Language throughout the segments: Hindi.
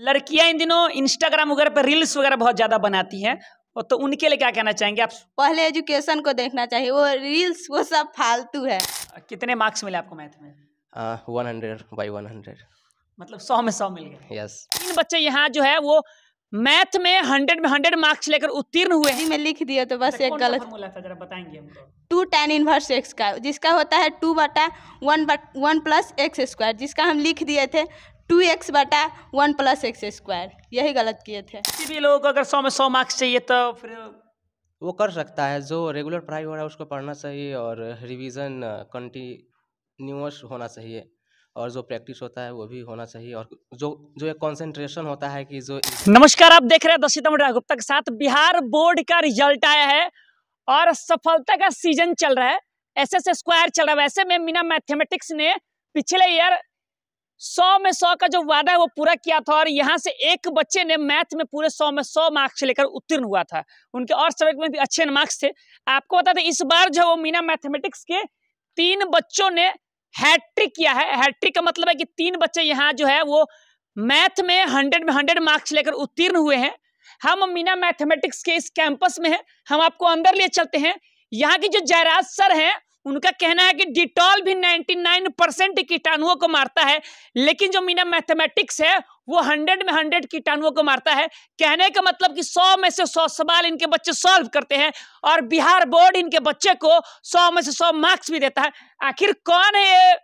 लड़कियां इन दिनों इंस्टाग्राम वगैरह पर रील्स वगैरह बहुत ज्यादा बनाती हैं, और तो उनके लिए क्या कहना चाहेंगे आप? पहले एजुकेशन को देखना चाहिए, वो रील्स वो सब फालतू है। कितने मार्क्स मिले आपको मैथ में? 100/100। मतलब 100 में 100 मिल गए। यस। 3 बच्चे यहाँ जो है वो मैथ में 100 मार्क्स लेकर उत्तीर्ण हुए हैं। में लिख दिया तो बस एक कौन सा गलत। फॉर्मूला था जरा बताएंगे हमको? 2 tan इनवर्स x का, जिसका होता है 2/1 प्लस एक्स स्क्वायर, जिसका हम लिख दिए थे 2x/1 प्लस एक्स स्क्वायर। यही गलत किए थे। किसी भी लोगों को अगर 100 में 100 मार्क्स चाहिए तो फिर वो कर सकता है, जो रेगुलर पढ़ाई हो रहा है उसको पढ़ना चाहिए, और रिवीजन कंटिन्यूअस होना चाहिए, और जो प्रैक्टिस होता है वो भी होना चाहिए, और जो एक कंसंट्रेशन होता है कि जो। नमस्कार, आप देख रहे हैं 10 सितंबर गुप्ता के साथ। बिहार बोर्ड का रिजल्ट आया है और सफलता का सीजन चल रहा है, SS स्क्वायर चल रहा है। वैसे में मीना मैथमेटिक्स ने पिछले ईयर 100 में 100 का जो वादा है वो पूरा किया था, और यहाँ से एक बच्चे ने मैथ में पूरे 100 में 100 मार्क्स लेकर उत्तीर्ण हुआ था। उनके और सब्जेक्ट में भी अच्छे मार्क्स थे। आपको बता दें इस बार जो वो मीना मैथमेटिक्स के 3 बच्चों ने हैट्रिक किया है। हैट्रिक का मतलब है कि 3 बच्चे यहाँ जो है वो मैथ में 100 मार्क्स लेकर उत्तीर्ण हुए हैं। हम मीना मैथमेटिक्स के इस कैंपस में हैं, हम आपको अंदर ले चलते हैं। यहाँ की जो जयराज सर हैं उनका कहना है कि डिटॉल भी 99% कीटाणुओं को मारता है, लेकिन जो मीना मैथमेटिक्स है वो 100 में 100 कीटाणुओं को मारता है। कहने का मतलब कि 100 में से 100 सवाल इनके बच्चे सॉल्व करते हैं, और बिहार बोर्ड इनके बच्चे को 100 में से 100 मार्क्स भी देता है। आखिर कौन है ये,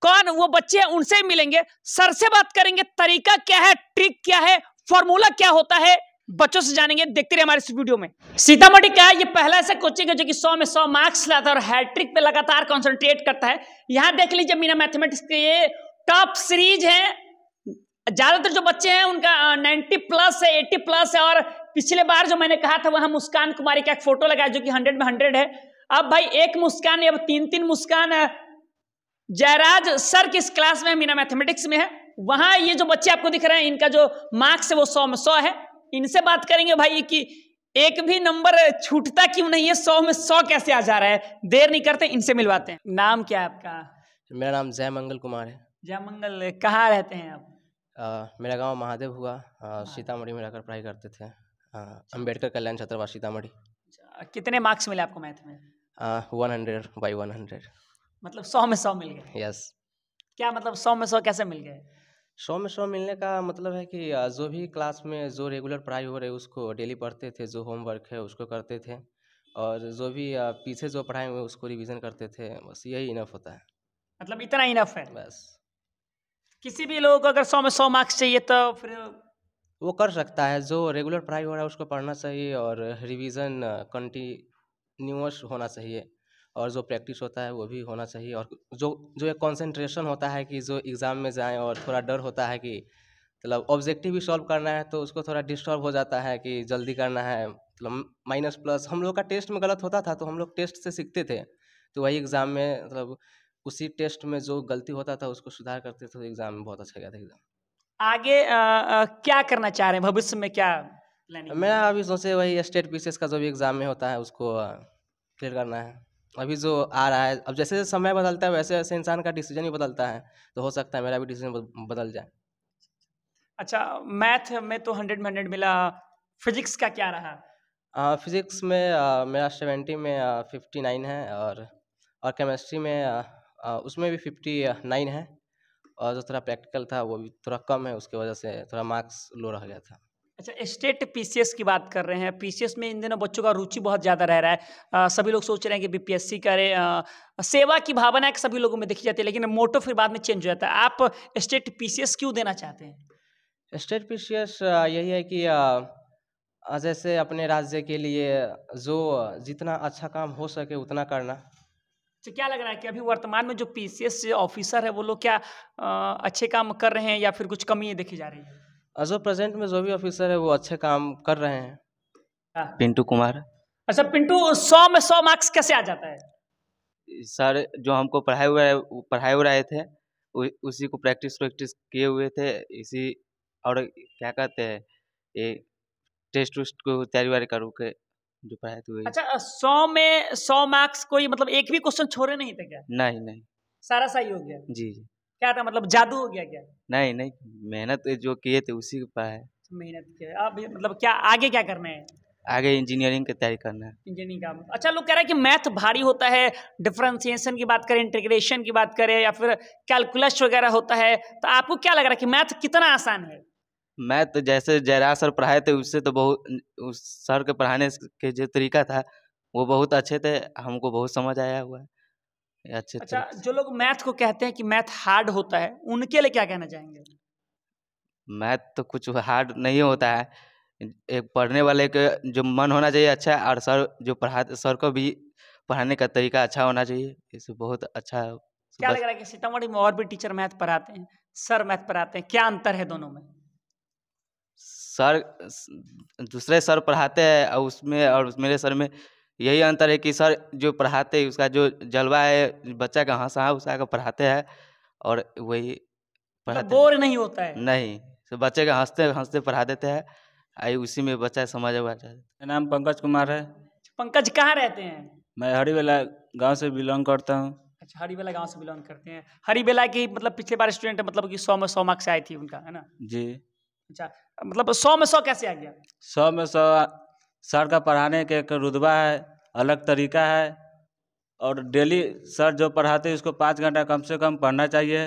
कौन वो बच्चे हैं, उनसे मिलेंगे, सर से बात करेंगे। तरीका क्या है, ट्रिक क्या है, फॉर्मूला क्या होता है, बच्चों से जानेंगे। देखते रहिए हमारे इस वीडियो में। सीतामढ़ी का ये पहला ऐसा कोचिंग है जो कि 100 में 100 मार्क्स लाता है और हैट्रिक पे लगातार कंसंट्रेट करता है। यहाँ देख लीजिए मीना मैथमेटिक्स के ये टॉप सीरीज है। ज्यादातर जो बच्चे हैं उनका 90 प्लस है, 80 प्लस है। और पिछले बार जो मैंने कहा था वहां मुस्कान कुमारी का एक फोटो लगाया जो कि 100 में 100 है। अब भाई एक मुस्कान, अब 3 मुस्कान जयराज सर किस क्लास में मीना मैथमेटिक्स में है। वहां ये जो बच्चे आपको दिख रहे हैं इनका जो मार्क्स है वो 100 में 100 है। इनसे बात करेंगे भाई कि एक भी नंबर छूटता क्यों नहीं है, 100 में 100 कैसे आ जा रहा है। देर नहीं करते, इनसे मिलवाते हैं। नाम क्या है आपका? मेरा नाम जयमंगल कुमार है। जयमंगल, कहाँ रहते हैं आप? मेरा गांव महादेव हुआ, सीतामढ़ी में रहकर पढ़ाई करते थे। अंबेडकर कल्याण छात्रावास सीतामढ़ी। कितने मार्क्स मिले आपको मैथ में? 100/100। मतलब 100 में 100 मिल गए। यस। क्या मतलब 100 में 100 कैसे मिल गए? 100 में 100 मिलने का मतलब है कि जो भी क्लास में जो रेगुलर पढ़ाई हो रही है उसको डेली पढ़ते थे, जो होमवर्क है उसको करते थे, और जो भी पीछे जो पढ़ाई हुए उसको रिवीजन करते थे। बस यही इनफ होता है। मतलब इतना इनफ है बस। किसी भी लोगों को अगर 100 में 100 मार्क्स चाहिए तो फिर वो कर सकता है, जो रेगुलर पढ़ाई हो रहा है उसको पढ़ना चाहिए, और रिवीजन कंटिन्यूअस होना चाहिए, और जो प्रैक्टिस होता है वो भी होना चाहिए, और जो एक कंसंट्रेशन होता है कि जो एग्ज़ाम में जाएं, और थोड़ा डर होता है कि मतलब ऑब्जेक्टिव भी सॉल्व करना है तो उसको थोड़ा डिस्टर्ब हो जाता है कि जल्दी करना है। मतलब माइनस प्लस हम लोग का टेस्ट में गलत होता था तो हम लोग टेस्ट से सीखते थे, तो वही एग्ज़ाम में मतलब उसी टेस्ट में जो गलती होता था उसको सुधार करते थे, तो एग्ज़ाम में बहुत अच्छा गया था एग्ज़ाम। आगे क्या करना चाह रहे हैं, भविष्य में क्या प्लानिंग? मैं अभी सोचे वही स्टेट पीसीएस का जो भी एग्ज़ाम में होता है उसको क्लियर करना है। अभी जो आ रहा है, अब जैसे जैसे समय बदलता है वैसे वैसे इंसान का डिसीजन भी बदलता है, तो हो सकता है मेरा भी डिसीजन बदल जाए। अच्छा, मैथ में तो 100 में 100 मिला, फिजिक्स का क्या रहा? फिजिक्स में मेरा 70 में 59 है, और केमिस्ट्री में उसमें भी 59 है, और जो थोड़ा प्रैक्टिकल था वो भी थोड़ा कम है, उसकी वजह से थोड़ा मार्क्स लो रह गया था। अच्छा, स्टेट पीसीएस की बात कर रहे हैं। पीसीएस में इन दिनों बच्चों का रुचि बहुत ज़्यादा रह रहा है। सभी लोग सोच रहे हैं कि बीपीएससी करें। सेवा की भावना एक सभी लोगों में देखी जाती है, लेकिन मोटो फिर बाद में चेंज हो जाता है। आप स्टेट पीसीएस क्यों देना चाहते हैं? स्टेट पीसीएस यही है कि जैसे अपने राज्य के लिए जो जितना अच्छा काम हो सके उतना करना। तो क्या लग रहा है कि अभी वर्तमान में जो पीसीएस ऑफिसर है वो लोग क्या अच्छे काम कर रहे हैं या फिर कुछ कमी देखी जा रही है? जो प्रेजेंट में जो भी ऑफिसर है वो अच्छे काम कर रहे हैं। पिंटू कुमार। अच्छा पिंटू, 100 में 100 मार्क्स कैसे आ जाता है? सर जो हमको पढ़ाए हुए रहे थे उसी को प्रैक्टिस किए हुए थे, इसी और क्या कहते हैं ये टेस्ट उस्ट को तैयारी वारी करूँ के जो पढ़ाए थे। अच्छा, 100 में 100 मार्क्स कोई मतलब एक भी क्वेश्चन छोड़े नहीं थे क्या? नहीं, सारा सही हो गया? जी जी। क्या था, मतलब जादू हो गया क्या? नहीं नहीं, मेहनत जो किए थे उसी के पास है। मेहनत किया अब मतलब क्या आगे क्या करना है? आगे इंजीनियरिंग की तैयारी करना है। इंजीनियरिंग का। अच्छा, लोग कह रहे हैं कि मैथ भारी होता है, डिफरेंशिएशन की बात करें, इंटीग्रेशन की बात करें, या फिर कैलकुलस वगैरह होता है, तो आपको क्या लग रहा है कि मैथ कितना आसान है? मैथ जैसे जयराज सर पढ़ाए थे उससे तो बहुत, उस सर के पढ़ाने के जो तरीका था वो बहुत अच्छे थे, हमको बहुत समझ आया हुआ है अच्छे अच्छा, तरीके से। जो लोग मैथ को कहते हैं कि मैथ हार्ड होता है, उनके लिए क्या कहना चाहेंगे? मैथ तो कुछ हार्ड नहीं होता है, एक पढ़ने वाले के जो मन होना चाहिए अच्छा, और सर जो पढ़ाते सर को भी पढ़ाने का तरीका अच्छा होना चाहिए, इससे बहुत अच्छा है। क्या बस लग रहा है कि सीतामढ़ी में और भी टीचर मैथ पढ़ाते हैं, सर मैथ पढ़ाते हैं, क्या अंतर है दोनों में? सर दूसरे सर पढ़ाते हैं और उसमें और मेरे सर में यही अंतर है कि सर जो पढ़ाते हैं उसका जो जलवा है, बच्चा का हंसा उसा का पढ़ाते हैं और वही मतलब पढ़ाते हैं। बोर नहीं होता है? नहीं, तो बच्चे का हंसते हंसते पढ़ा देते हैं, आई उसी में बच्चा समझ हुआ जाता है। मेरा नाम पंकज कुमार है। पंकज कहाँ रहते हैं? मैं हरिवेला गांव से बिलोंग करता हूँ। अच्छा, हरिबेला गांव से बिलोंग करते हैं। हरिबेला की मतलब पिछले बार स्टूडेंट है, मतलब कि 100 में 100 मार्क्स आई थी उनका, है ना? जी। अच्छा, मतलब 100 में 100 कैसे आ गया? 100 में 100 सर का पढ़ाने का एक रुतबा है, अलग तरीका है, और डेली सर जो पढ़ाते हैं उसको 5 घंटा कम से कम पढ़ना चाहिए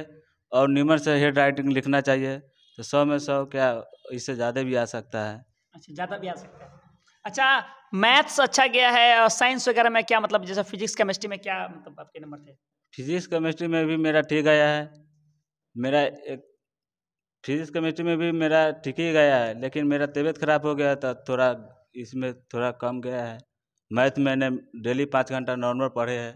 और नियमन से हेड राइटिंग लिखना चाहिए, तो 100 में 100 क्या इससे ज़्यादा भी आ सकता है। अच्छा, ज़्यादा भी आ सकता है। अच्छा, मैथ्स अच्छा गया है, और साइंस वगैरह में क्या, मतलब जैसे फिजिक्स केमिस्ट्री में क्या मतलब आपके नंबर थे? फिजिक्स केमिस्ट्री में भी मेरा ठीक गया है, मेरा एक फिजिक्स केमिस्ट्री में भी मेरा ठीक ही गया है, लेकिन मेरा तबीयत खराब हो गया था, थोड़ा इसमें थोड़ा कम गया है। मैथ मैंने डेली 5 घंटा नॉर्मल पढ़े हैं,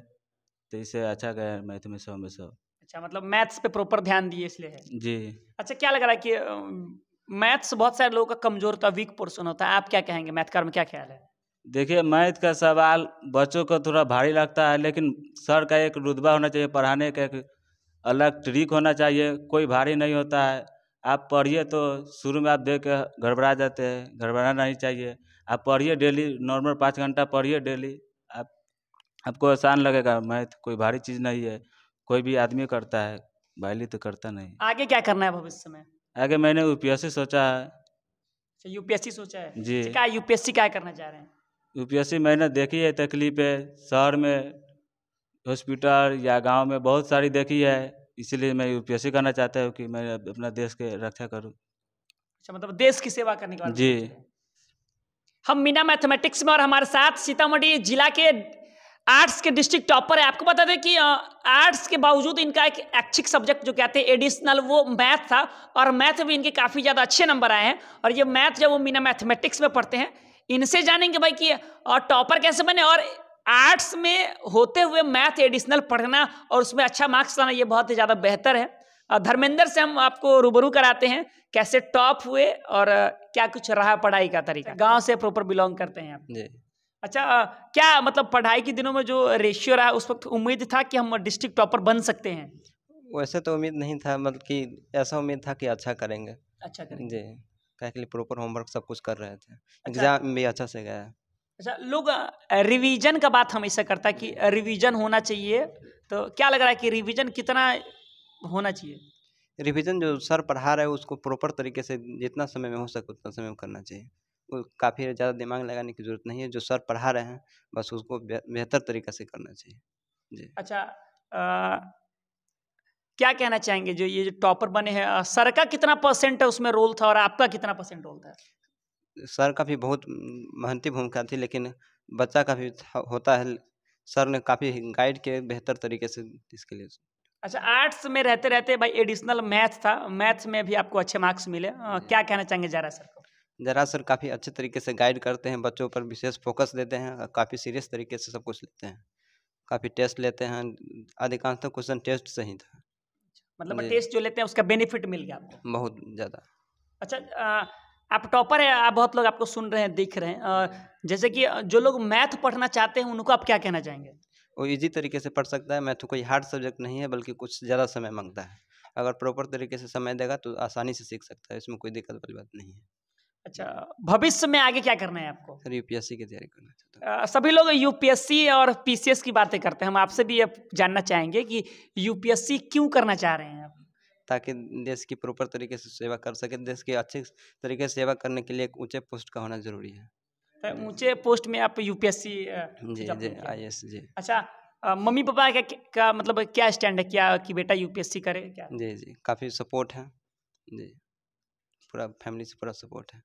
तो इससे अच्छा गया है मैथ में 100 में 100। अच्छा, मतलब मैथ्स पे प्रॉपर ध्यान दिए इसलिए है। जी। अच्छा, क्या लग रहा है कि मैथ्स बहुत सारे लोगों का कमजोर होता है, वीक पोर्शन होता है, आप क्या कहेंगे, मैथकार में क्या ख्याल है? देखिए, मैथ का सवाल बच्चों को थोड़ा भारी लगता है, लेकिन सर का एक रुतबा होना चाहिए, पढ़ाने का एक अलग ट्रिक होना चाहिए, कोई भारी नहीं होता है। आप पढ़िए तो शुरू में आप देख के गड़बड़ा जाते हैं, गड़बड़ाना नहीं चाहिए। आप पढ़िए डेली, नॉर्मल 5 घंटा पढ़िए डेली, आपको आसान लगेगा। मैथ कोई भारी चीज़ नहीं है, कोई भी आदमी करता है, भाईली तो करता नहीं। आगे क्या करना है भविष्य में? आगे मैंने यूपीएससी सोचा है। अच्छा, यूपीएससी सोचा है? जी। क्या यूपीएससी क्या करना चाह रहे हैं? यूपीएससी मैंने देखी है तकलीफ है, शहर में हॉस्पिटल या गांव में बहुत सारी देखी है, इसलिए मैं यूपीएससी करना चाहता हूँ कि मैं अपना देश के रक्षा करूँ। अच्छा, मतलब देश की सेवा करने के बाद जी। हम मीना मैथमेटिक्स में, और हमारे साथ सीतामढ़ी जिला के आर्ट्स के डिस्ट्रिक्ट टॉपर है। आपको बता दें कि आर्ट्स के बावजूद इनका एक ऐच्छिक सब्जेक्ट जो कहते हैं एडिशनल, वो मैथ था, और मैथ में इनके काफ़ी ज़्यादा अच्छे नंबर आए हैं। और ये मैथ जब वो मीना मैथमेटिक्स में पढ़ते हैं, इनसे जानेंगे भाई कि टॉपर कैसे बने, और आर्ट्स में होते हुए मैथ एडिशनल पढ़ना और उसमें अच्छा मार्क्स लाना, ये बहुत ही ज़्यादा बेहतर है। धर्मेंद्र से हम आपको रूबरू कराते हैं कैसे टॉप हुए और क्या कुछ रहा पढ़ाई का तरीका। गांव से प्रॉपर बिलोंग करते हैं आप? जी। अच्छा, क्या मतलब पढ़ाई के दिनों में जो रेशियो रहा, उस वक्त उम्मीद था कि हम डिस्ट्रिक्ट टॉपर बन सकते हैं? वैसे तो उम्मीद नहीं था, मतलब कि ऐसा उम्मीद था कि अच्छा करेंगे। अच्छा करें। जी, क्या के लिए प्रॉपर होमवर्क सब कुछ कर रहे थे, एग्जाम भी अच्छा से गया। अच्छा, लोग रिवीजन का बात हमेशा करता है कि रिवीजन होना चाहिए, तो क्या लग रहा है कि रिवीजन कितना होना चाहिए? रिवीजन जो सर पढ़ा रहे हैं उसको प्रॉपर तरीके से जितना समय में हो सके उतना समय में करना चाहिए। वो काफ़ी ज़्यादा दिमाग लगाने की ज़रूरत नहीं है, जो सर पढ़ा रहे हैं बस उसको बेहतर तरीके से करना चाहिए। जी। अच्छा, क्या कहना चाहेंगे जो ये जो टॉपर बने हैं, सर का कितना परसेंट है उसमें रोल था, और आपका कितना परसेंट रोल था? सर का भी बहुत महत्वपूर्ण भूमिका थी, लेकिन बच्चा का भी होता है। सर ने काफ़ी गाइड किए बेहतर तरीके से इसके लिए। अच्छा, आर्ट्स में रहते रहते भाई एडिशनल मैथ था, मैथ्स में भी आपको अच्छे मार्क्स मिले, क्या कहना चाहेंगे जरा सर को? जरा सर काफ़ी अच्छे तरीके से गाइड करते हैं, बच्चों पर विशेष फोकस देते हैं, काफ़ी सीरियस तरीके से सब कुछ लेते हैं, काफ़ी टेस्ट लेते हैं, अधिकांशतः क्वेश्चन टेस्ट से ही था। मतलब जी। टेस्ट जो लेते हैं उसका बेनिफिट मिल गया आपको? बहुत ज़्यादा। अच्छा, आप टॉपर है, आप बहुत लोग आपको सुन रहे हैं, देख रहे हैं, जैसे कि जो लोग मैथ पढ़ना चाहते हैं उनको आप क्या कहना चाहेंगे? वो इजी तरीके से पढ़ सकता है, मैथ कोई हार्ड सब्जेक्ट नहीं है, बल्कि कुछ ज़्यादा समय मांगता है। अगर प्रॉपर तरीके से समय देगा तो आसानी से सीख सकता है, इसमें कोई दिक्कत वाली बात नहीं है। अच्छा, भविष्य में आगे क्या करना है आपको? सर यूपीएससी की तैयारी करना चाहता हूँ। सभी लोग यूपीएससी और पीसीएस की बातें करते हैं, हम आपसे भी अब जानना चाहेंगे कि यूपीएससी क्यों करना चाह रहे हैं आप? ताकि देश की प्रॉपर तरीके से सेवा कर सके। देश की अच्छे तरीके से सेवा करने के लिए एक ऊंचे पोस्ट का होना जरूरी है। तो ऊंचे पोस्ट में आप यूपीएससी जी जी IAS जी। अच्छा, मम्मी पापा का मतलब क्या स्टैंड है, क्या कि बेटा यूपीएससी करे क्या? जी जी, काफ़ी सपोर्ट है जी, पूरा फैमिली से पूरा सपोर्ट है।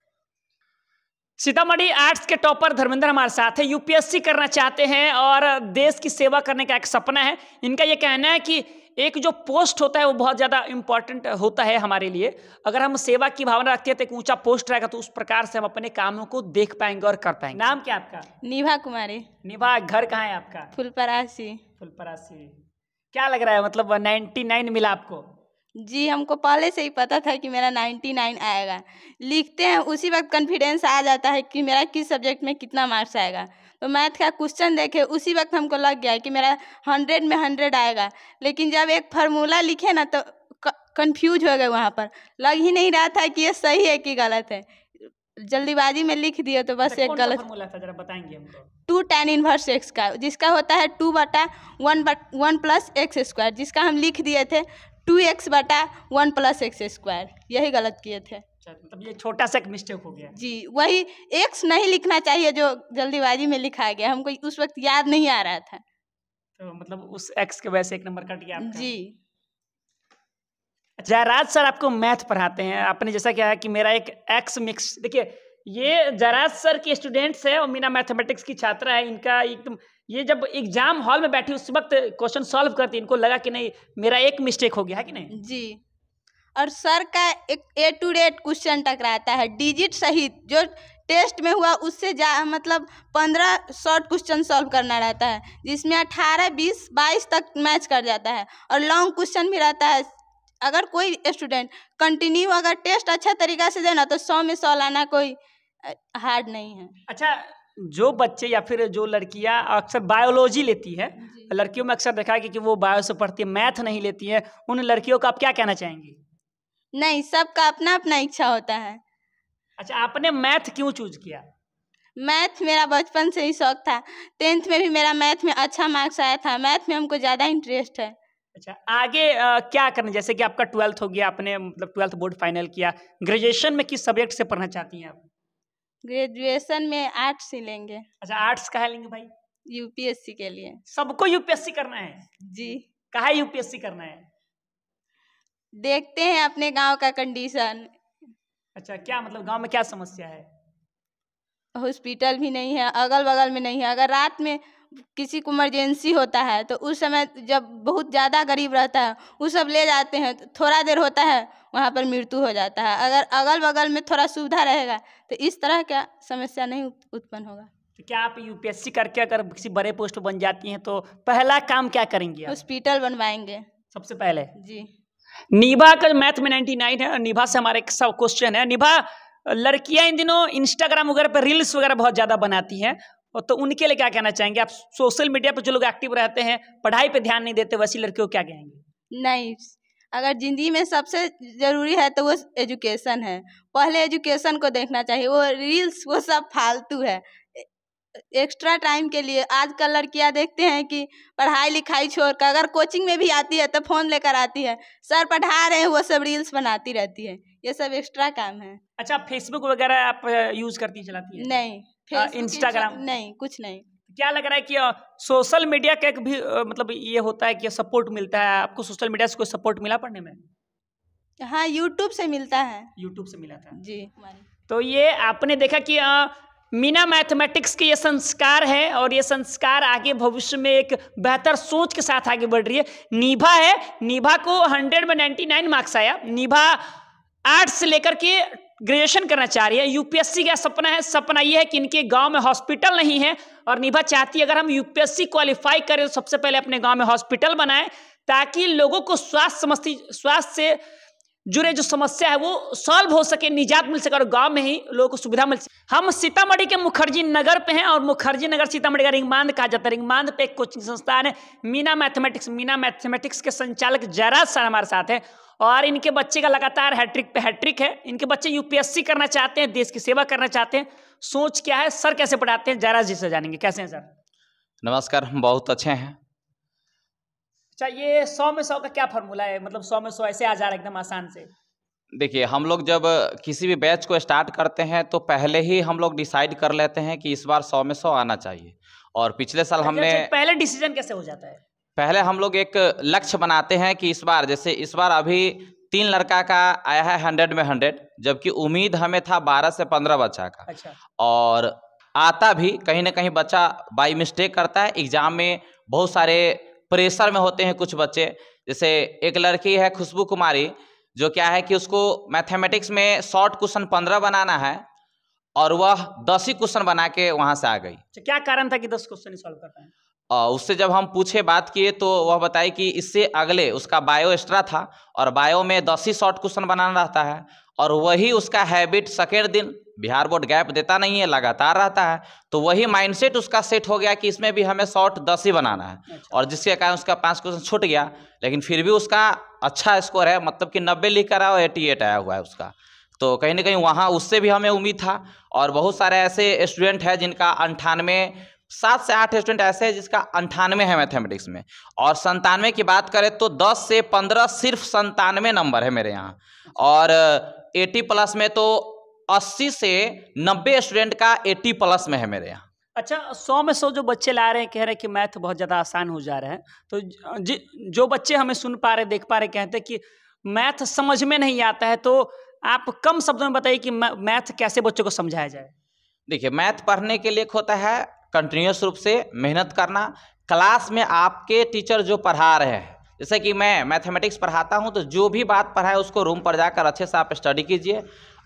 सीतामढ़ी आर्ट्स के टॉपर धर्मेंद्र हमारे साथ है, यूपीएससी करना चाहते हैं और देश की सेवा करने का एक सपना है। इनका ये कहना है कि एक जो पोस्ट होता है वो बहुत ज़्यादा इम्पोर्टेंट होता है हमारे लिए। अगर हम सेवा की भावना रखते हैं तो एक ऊंचा पोस्ट रहेगा, तो उस प्रकार से हम अपने कामों को देख पाएंगे और कर पाएंगे। नाम क्या आपका? निभा कुमारी। निभा, घर कहाँ है आपका? फुलपरासी। फुलपरासी। क्या लग रहा है, मतलब 99 मिला आपको? जी, हमको पहले से ही पता था कि मेरा 99 आएगा। लिखते हैं उसी वक्त कॉन्फिडेंस आ जाता है कि मेरा किस सब्जेक्ट में कितना मार्क्स आएगा। तो मैथ का क्वेश्चन देखे उसी वक्त हमको लग गया कि मेरा 100 में 100 आएगा। लेकिन जब एक फार्मूला लिखे ना तो कंफ्यूज हो गए, वहाँ पर लग ही नहीं रहा था कि ये सही है कि गलत है। जल्दीबाजी में लिख दिए तो बस एक गलत। फार्मूला था, जरा बताएंगे हमको? 2 tan इनवर्स x का, जिसका होता है 2/1 प्लस एक्स स्क्वायर, जिसका हम लिख दिए थे 2x/1 प्लस एक्स स्क्वायर। यही गलत किए थे। मतलब ये छोटा सा एक मिस्टेक हो गया जी, वही x नहीं लिखना चाहिए जो जल्दीबाजी में लिखा गया, हमको उस वक्त याद नहीं आ रहा था। तो मतलब उस x के वजह से एक नंबर कट गया आपका। जी। जयराज सर आपको मैथ पढ़ाते हैं, आपने जैसा क्या है कि मेरा एक एक्स मिक्स, देखिए ये जयराज सर के स्टूडेंट्स है और मीना मैथमेटिक्स की छात्रा है। इनका एकदम ये जब एग्जाम हॉल में बैठी उस वक्त क्वेश्चन सॉल्व करती, इनको लगा कि नहीं मेरा एक मिस्टेक हो गया है कि नहीं। जी, और सर का एक A to Z क्वेश्चन टकराता है डिजिट सहित, जो टेस्ट में हुआ उससे मतलब 15 शॉर्ट क्वेश्चन सॉल्व करना रहता है, जिसमें 18, 20, 22 तक मैच कर जाता है। और लॉन्ग क्वेश्चन भी रहता है। अगर कोई स्टूडेंट कंटिन्यू अगर टेस्ट अच्छा तरीका से देना तो 100 में 100 लाना कोई हार्ड नहीं है। अच्छा, जो बच्चे या फिर जो लड़कियां अक्सर बायोलॉजी लेती है, लड़कियों में अक्सर देखा है कि वो बायो से पढ़ती है, मैथ नहीं लेती है, उन लड़कियों को आप क्या कहना चाहेंगी? नहीं, सबका अपना अपना इच्छा होता है। अच्छा, आपने मैथ क्यों चूज किया? मैथ मेरा बचपन से ही शौक था। 10th में भी मेरा मैथ में अच्छा मार्क्स आया था। मैथ में हमको ज़्यादा इंटरेस्ट है। अच्छा, आगे क्या करना, जैसे कि आपका 12th हो गया, आपने मतलब 12th बोर्ड फाइनल किया, ग्रेजुएशन में किस सब्जेक्ट से पढ़ना चाहती हैं आप? ग्रेजुएशन में आर्ट्स ही लेंगे। अच्छा, आर्ट्स कहाँ लेंगे भाई? यूपीएससी के लिए। सबको यूपीएससी करना है जी। कहाँ यूपीएससी करना है? देखते हैं अपने गांव का कंडीशन। अच्छा, क्या मतलब गांव में क्या समस्या है? हॉस्पिटल भी नहीं है, अगल बगल में नहीं है। अगर रात में किसी को इमरजेंसी होता है तो उस समय जब बहुत ज़्यादा गरीब रहता है वो सब ले जाते हैं, तो थोड़ा देर होता है वहाँ पर मृत्यु हो जाता है। अगर अगल बगल में थोड़ा सुविधा रहेगा तो इस तरह का समस्या नहीं उत्पन्न होगा। तो क्या आप यूपीएससी करके अगर किसी बड़े पोस्ट पर बन जाती हैं तो पहला काम क्या करेंगी आप? हॉस्पिटल बनवाएंगे सबसे पहले। जी। निभा का मैथ में 99 है। निभा से हमारा एक सब क्वेश्चन है। निभा, लड़कियां इन दिनों इंस्टाग्राम वगैरह पर रील्स वगैरह बहुत ज़्यादा बनाती हैं, और तो उनके लिए क्या कहना चाहेंगे आप? सोशल मीडिया पर जो लोग एक्टिव रहते हैं, पढ़ाई पे ध्यान नहीं देते, वैसी लड़कियों को क्या कहेंगे? नहीं, अगर ज़िंदगी में सबसे ज़रूरी है तो वो एजुकेशन है। पहले एजुकेशन को देखना चाहिए। वो रील्स वो सब फालतू है, एक्स्ट्रा टाइम के लिए। आजकल लड़कियां देखते हैं कि पढ़ाई लिखाई छोड़कर अगर कोचिंग में भी आती है तो फ़ोन लेकर आती है, सर पढ़ा रहे हैं, वो सब रील्स बनाती रहती है। ये सब एक्स्ट्रा काम है। अच्छा, फेसबुक वगैरह आप यूज़ करती चलाती है? नहीं, इंस्टाग्राम नहीं, कुछ नहीं। क्या लग रहा है कि सोशल मीडिया का एक भी मतलब ये होता है कि सपोर्ट मिलता है आपको? सोशल मीडिया से कोई सपोर्ट मिला पढ़ने में? हाँ, यूट्यूब से मिलता है। यूट्यूब से मिला था जी। तो ये आपने देखा कि मीना मैथमेटिक्स के ये संस्कार है और ये संस्कार आगे भविष्य में एक बेहतर सोच के साथ आगे बढ़ रही है। निभा है, निभा को 100 में 99 मार्क्स आया। निभा आर्ट्स से लेकर के ग्रेजुएशन करना चाह रही है। यूपीएससी का सपना है। सपना ये है कि इनके गांव में हॉस्पिटल नहीं है और निभा चाहती है अगर हम यूपीएससी क्वालिफाई करें तो सबसे पहले अपने गांव में हॉस्पिटल बनाएं, ताकि लोगों को स्वास्थ्य से जुड़े जो समस्या है वो सॉल्व हो सके, निजात मिल सके और गांव में ही लोगों को सुविधा मिल सके। हम सीतामढ़ी के मुखर्जी नगर पे हैं और मुखर्जी नगर सीतामढ़ी का रिंगमांद कहा जाता है। रिंगमांद पे एक कोचिंग संस्थान है मीना मैथमेटिक्स। मीना मैथमेटिक्स के संचालक जयराज सर हमारे साथ हैं और इनके बच्चे का लगातार हैट्रिक पे हैट्रिक है। इनके बच्चे यूपीएससी करना चाहते हैं, देश की सेवा करना चाहते हैं। सोच क्या है, सर कैसे पढ़ाते हैं, जयराज जी से जानेंगे। कैसे हैं सर? नमस्कार, हम बहुत अच्छे हैं। अच्छा, ये 100 में 100 का क्या फॉर्मूला है? मतलब 100 में 100 ऐसे आ जा रहा है एकदम आसान से? देखिए, हम लोग जब किसी भी बैच को स्टार्ट करते हैं तो पहले ही हम लोग डिसाइड कर लेते हैं कि इस बार 100 में 100 आना चाहिए। और पिछले साल हमने पहले डिसीजन कैसे हो जाता है? पहले हम लोग एक लक्ष्य बनाते हैं कि इस बार, जैसे इस बार अभी 3 लड़का का आया है 100 में 100, जबकि उम्मीद हमें था 12 से 15 बच्चा का। अच्छा। और आता भी कहीं ना कहीं बच्चा बाई मिस्टेक करता है। एग्जाम में बहुत सारे प्रेशर में होते हैं कुछ बच्चे। जैसे एक लड़की है खुशबू कुमारी, जो क्या है कि उसको मैथमेटिक्स में शॉर्ट क्वेश्चन 15 बनाना है और वह 10 ही क्वेश्चन बना के वहां से आ गई। क्या कारण था कि 10 क्वेश्चन सॉल्व कर पाए? उससे जब हम पूछे, बात किए, तो वह बताई कि इससे अगले उसका बायो एक्स्ट्रा था और बायो में 10 ही शॉर्ट क्वेश्चन बनाना रहता है और वही उसका हैबिट सेकेंड दिन, बिहार बोर्ड गैप देता नहीं है, लगातार रहता है, तो वही माइंडसेट उसका सेट हो गया कि इसमें भी हमें शॉर्ट 10 ही बनाना है। अच्छा। और जिसके कारण उसका 5 क्वेश्चन छूट गया, लेकिन फिर भी उसका अच्छा स्कोर है, मतलब कि 90 लिख कर आया और 88 आया हुआ है उसका। तो कहीं ना कहीं वहाँ उससे भी हमें उम्मीद था। और बहुत सारे ऐसे स्टूडेंट हैं जिनका 98, 7 से 8 स्टूडेंट ऐसे हैं जिसका 98 है मैथमेटिक्स में। और 97 की बात करें तो 10 से 15 सिर्फ 97 नंबर है मेरे यहाँ। और 80 प्लस में तो 80 से 90 स्टूडेंट का 80 प्लस में है मेरे यहाँ। अच्छा, 100 में 100 जो बच्चे ला रहे हैं, कह रहे हैं कि मैथ बहुत ज़्यादा आसान हो जा रहा है, तो जो बच्चे हमें सुन पा रहे, देख पा रहे, कहते हैं कि मैथ समझ में नहीं आता है, तो आप कम शब्दों में बताइए कि मैथ कैसे बच्चों को समझाया जाए? देखिए, मैथ पढ़ने के लिए एक होता है कंटिन्यूस रूप से मेहनत करना। क्लास में आपके टीचर जो पढ़ा रहे हैं, जैसे कि मैं मैथमेटिक्स पढ़ाता हूं, तो जो भी बात पढ़ाए उसको रूम पर जाकर अच्छे से आप स्टडी कीजिए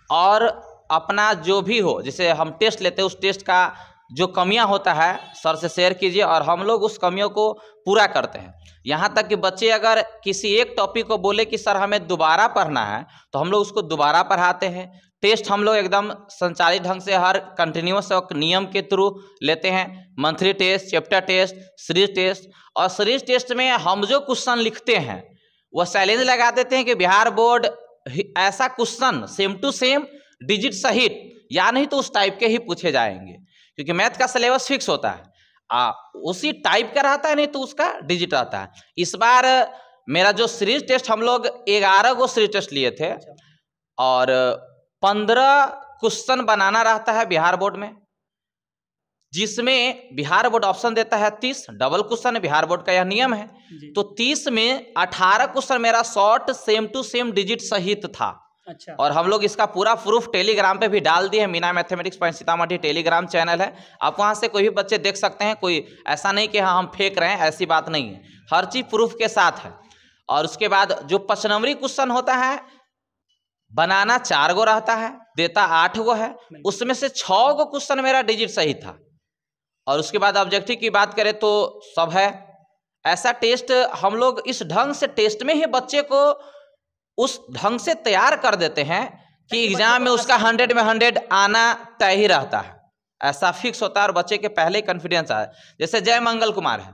और अपना जो भी हो, जैसे हम टेस्ट लेते हैं, उस टेस्ट का जो कमियां होता है सर से शेयर कीजिए और हम लोग उस कमियों को पूरा करते हैं। यहाँ तक कि बच्चे अगर किसी एक टॉपिक को बोले कि सर हमें दोबारा पढ़ना है, तो हम लोग उसको दोबारा पढ़ाते हैं। टेस्ट हम लोग एकदम संचालित ढंग से हर कंटिन्यूस नियम के थ्रू लेते हैं। Monthly test, chapter test, series test. और सीरीज टेस्ट में हम जो क्वेश्चन लिखते हैं वह चैलेंज लगा देते हैं कि बिहार बोर्ड ऐसा question same to same digit सहित या नहीं तो उस टाइप के ही पूछे जाएंगे, क्योंकि मैथ का सिलेबस फिक्स होता है, उसी टाइप का रहता है, नहीं तो उसका डिजिट रहता है। इस बार मेरा जो सीरीज टेस्ट, हम लोग 11 को सीरीज टेस्ट लिए थे और 15 क्वेश्चन बनाना रहता है बिहार बोर्ड में, जिसमें बिहार बोर्ड ऑप्शन देता है 30, डबल क्वेश्चन बिहार बोर्ड का यह नियम है। तो 30 में 18 क्वेश्चन मेरा short same to same digit सहित था। अच्छा। और हम लोग इसका पूरा प्रूफ टेलीग्राम पे भी डाल दिए हैं। Meena mathematics point Sitamarhi Telegram channel है, आप वहां से कोई भी बच्चे देख सकते हैं। कोई ऐसा नहीं कि हाँ हम फेंक रहे हैं, ऐसी बात नहीं है, हर चीज प्रूफ के साथ है। और उसके बाद जो 5 नंबरी क्वेश्चन होता है, बनाना 4 गो रहता है, देता 8 गो है, उसमें से 6 गो क्वेश्चन मेरा डिजिट सही था। और उसके बाद ऑब्जेक्टिव की बात करें तो सब है। ऐसा टेस्ट हम लोग इस ढंग से टेस्ट में ही बच्चे को उस ढंग से तैयार कर देते हैं कि एग्जाम में उसका 100 में 100 आना तय ही रहता है, ऐसा फिक्स होता है और बच्चे के पहले ही कॉन्फिडेंस आया। जैसे जय मंगल कुमार है,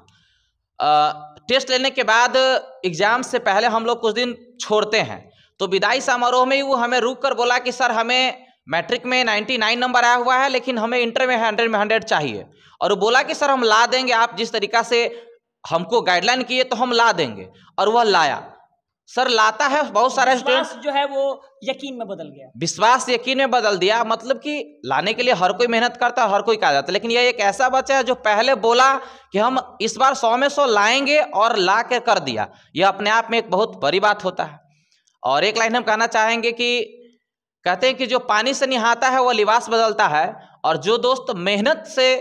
टेस्ट लेने के बाद एग्जाम से पहले हम लोग कुछ दिन छोड़ते हैं, तो विदाई समारोह में ही वो हमें रुक कर बोला कि सर हमें मैट्रिक में 99 नंबर आया हुआ है, लेकिन हमें इंटर में 100 में 100 चाहिए। और वो बोला कि सर हम ला देंगे, आप जिस तरीका से हमको गाइडलाइन किए तो हम ला देंगे। और वह लाया। सर लाता है, बहुत सारा विश्वास जो है वो यकीन में बदल गया, विश्वास यकीन में बदल दिया। मतलब कि लाने के लिए हर कोई मेहनत करता है, हर कोई कहा जाता है, लेकिन यह एक ऐसा बच्चा है जो पहले बोला कि हम इस बार 100 में 100 लाएंगे और ला के कर दिया। यह अपने आप में एक बहुत बड़ी बात होता है। और एक लाइन हम कहना चाहेंगे कि कहते हैं कि जो पानी से नहाता है वह लिबास बदलता है, और जो दोस्त मेहनत से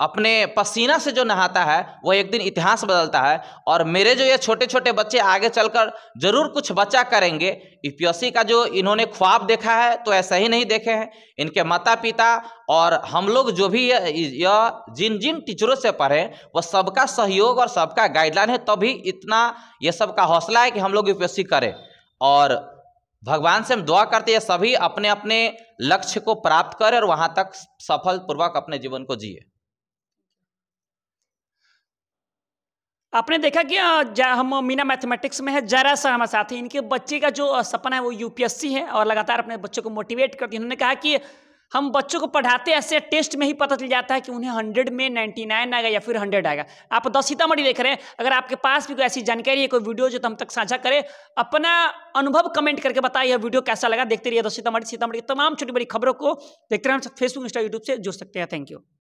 अपने पसीना से जो नहाता है वह एक दिन इतिहास बदलता है। और मेरे जो ये छोटे छोटे बच्चे आगे चलकर जरूर कुछ बच्चा करेंगे। यूपीएससी का जो इन्होंने ख्वाब देखा है तो ऐसा ही नहीं देखे हैं, इनके माता पिता और हम लोग जो भी यह जिन जिन टीचरों से पढ़े वह सबका सहयोग और सबका गाइडलाइन है, तभी इतना ये सबका हौसला है कि हम लोग यूपीएससी करें। और भगवान से हम दुआ करते हैं सभी अपने अपने लक्ष्य को प्राप्त करें और वहां तक सफल पूर्वक अपने जीवन को जिए। आपने देखा कि हम मीना मैथमेटिक्स में है, जरा सा हमारे साथ ही इनके बच्चे का जो सपना है वो यूपीएससी है और लगातार अपने बच्चों को मोटिवेट करती है। उन्होंने कहा कि हम बच्चों को पढ़ाते ऐसे टेस्ट में ही पता चल जाता है कि उन्हें 100 में 99 आएगा या फिर 100 आएगा। आप द सीतामढ़ी देख रहे हैं, अगर आपके पास भी कोई ऐसी जानकारी है, कोई वीडियो जो हम तक साझा करें, अपना अनुभव कमेंट करके बताइए यह वीडियो कैसा लगा। देखते रहिए द सीतामढ़ी की तमाम छोटी बड़ी खबरों को देखते रहिए। फेसबुक, इंस्टा, यूट्यूब से जुड़ सकते हैं। Thank you.